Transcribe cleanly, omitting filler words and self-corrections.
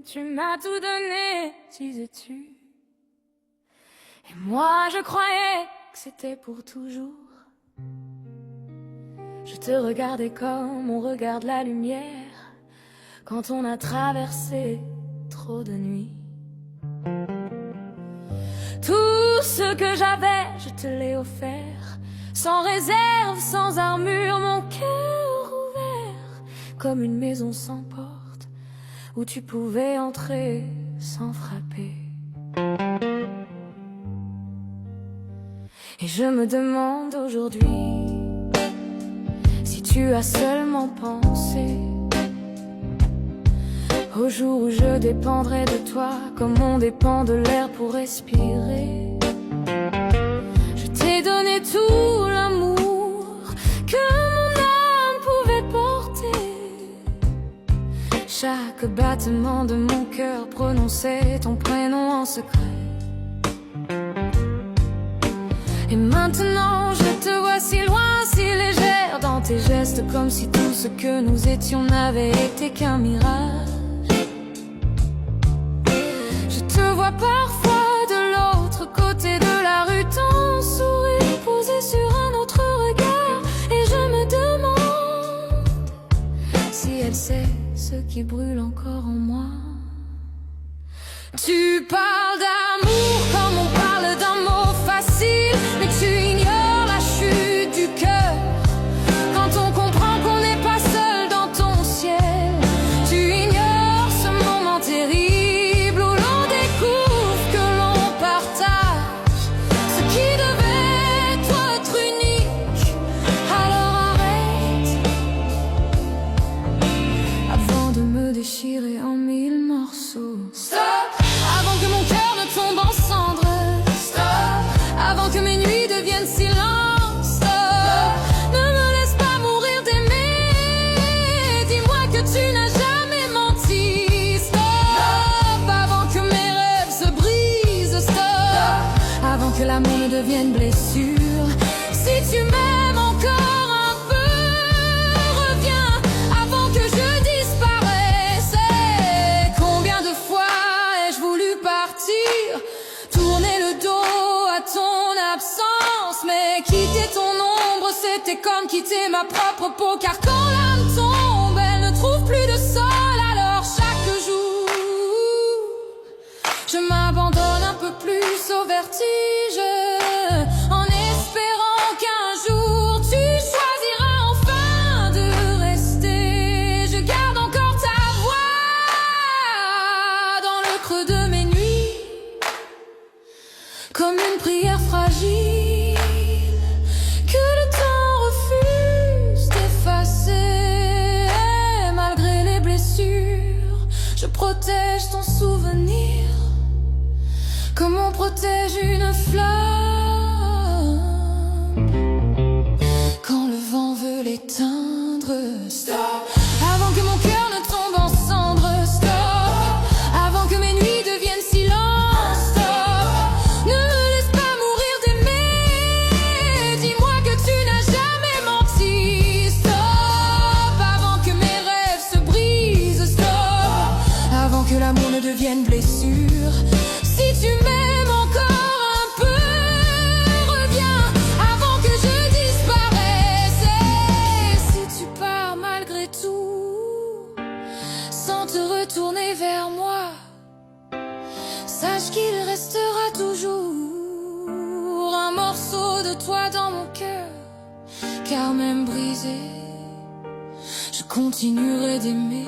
Tu m'as tout donné, disais-tu. Et moi je croyais que c'était pour toujours. Je te regardais comme on regarde la lumière quand on a traversé trop de nuits. Tout ce que j'avais, je te l'ai offert, sans réserve, sans armure, mon cœur ouvert, comme une maison sans porte, où tu pouvais entrer sans frapper. Et je me demande aujourd'hui si tu as seulement pensé au jour où je dépendrai de toi comme on dépend de l'air pour respirer. Je t'ai donné tout l'amour que mon âme pouvait porter. Chaque battement de mon cœur prononçait ton prénom en secret. Et maintenant je te vois si loin, si légère dans tes gestes, comme si tout ce que nous étions n'avait été qu'un mirage. Je te vois parfois de l'autre côté de la rue, ton sourire posé sur un autre regard. Et je me demande si elle sait ce qui brûle encore en moi. Tu parles d'amour comme on parle d'un mot facile, mais tu ignores la chute du cœur quand on comprend qu'on n'est pas seul dans ton ciel. Tu ignores ce moment terrible où l'on découvre que l'on partage ce qui devait être unique. Alors arrête avant de me déchirer en mille morceaux. Stop! Avant que mon cœur ne tombe en cendres. Stop! Avant que mes nuits deviennent silence. Stop! Ne me laisse pas mourir d'aimer. Dis-moi que tu n'as jamais menti. Stop! Avant que mes rêves se brisent. Stop! Avant que l'amour ne devienne blessure. Si tu m'aimes encore un peu, reviens avant que je disparaisse. Combien de fois ai-je voulu partir, tourner le dos à ton absence, mais quitter ton ombre, c'était comme quitter ma propre peau. Car quand l'âme tombe, elle ne trouve plus de sol. Alors chaque jour, je m'abandonne un peu plus au vertige, en espérant qu'un jour tu choisiras enfin de rester. Je garde encore ta voix dans le creux de mes nuits, comme une prière fragile que le temps refuse d'effacer. Malgré les blessures, je protège ton souvenir comme on protège une flamme quand le vent veut l'éteindre. Stop! Avant que mon cœur ne tombe en cendres. Stop! Avant que mes nuits deviennent silence. Stop! Ne me laisse pas mourir d'aimer. Dis-moi que tu n'as jamais menti. Stop! Avant que mes rêves se brisent. Stop! Avant que l'amour ne devienne blessure. Si tu m'aimes encore un peu, reviens avant que je disparaisse. Et si tu pars malgré tout, sans te retourner vers moi, sache qu'il restera toujours un morceau de toi dans mon cœur. Car même brisé, je continuerai d'aimer.